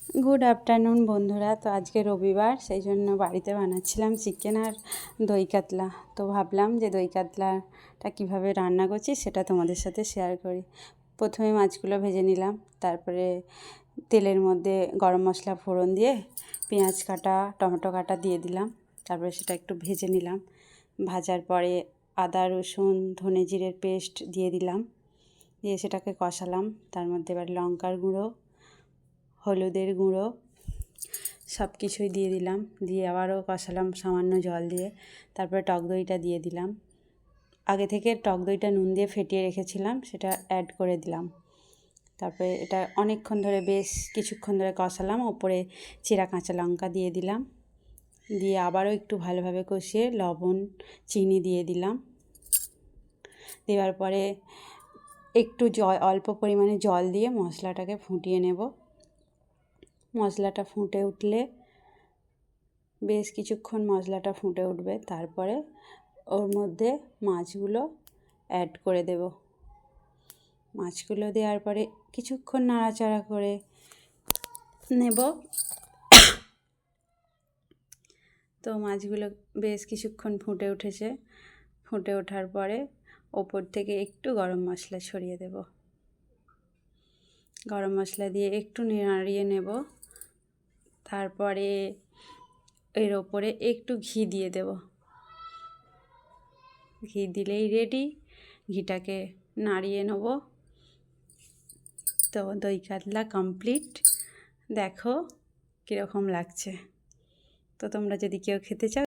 Good afternoon বন্ধুরা। তো আজকে রবিবার, সেই জন্য বাড়িতে বানাচ্ছিলাম চিকেন আর দই কাতলা। তো ভাবলাম যে দই কাতলাটা কীভাবে রান্না করছি সেটা তোমাদের সাথে শেয়ার করি। প্রথমে মাছগুলো ভেজে নিলাম, তারপরে তেলের মধ্যে গরম মশলা ফোড়ন দিয়ে পেঁয়াজ কাটা টমেটো কাটা দিয়ে দিলাম। তারপরে সেটা একটু ভেজে নিলাম। ভাজার পরে আদা রসুন ধনে জিরের পেস্ট দিয়ে দিলাম, দিয়ে সেটাকে কষালাম। তার মধ্যে এবার লঙ্কার গুঁড়ো হলুদের গুঁড়ো সব কিছুই দিয়ে দিলাম, দিয়ে আবারও কষালাম সামান্য জল দিয়ে। তারপরে টক দইটা দিয়ে দিলাম। আগে থেকে টক দইটা নুন দিয়ে ফেটিয়ে রেখেছিলাম, সেটা অ্যাড করে দিলাম। তারপরে এটা অনেকক্ষণ ধরে বেশ কিছুক্ষণ ধরে কষালাম। ওপরে চিরা কাঁচা লঙ্কা দিয়ে দিলাম, দিয়ে আবারও একটু ভালোভাবে কষিয়ে লবণ চিনি দিয়ে দিলাম। দেওয়ার পরে একটু অল্প পরিমাণে জল দিয়ে মশলাটাকে ফুটিয়ে নেব। মশলাটা ফুটে উঠলে বেশ কিছুক্ষণ মশলাটা ফুটে উঠবে, তারপরে ওর মধ্যে মাছগুলো অ্যাড করে দেব। মাছগুলো দেওয়ার পরে কিছুক্ষণ নাড়াচাড়া করে নেব। তো মাছগুলো বেশ কিছুক্ষণ ফুটে উঠেছে। ফুটে ওঠার পরে ওপর থেকে একটু গরম মশলা ছড়িয়ে দেব। গরম মশলা দিয়ে একটু নাড়িয়ে নেব। তারপরে এর ওপরে একটু ঘি দিয়ে দেব। ঘি দিলেই রেডি। ঘিটাকে নাড়িয়ে নেব। তো দই কাতলা কমপ্লিট। দেখো কীরকম লাগছে। তো তোমরা যদি কেউ খেতে চাও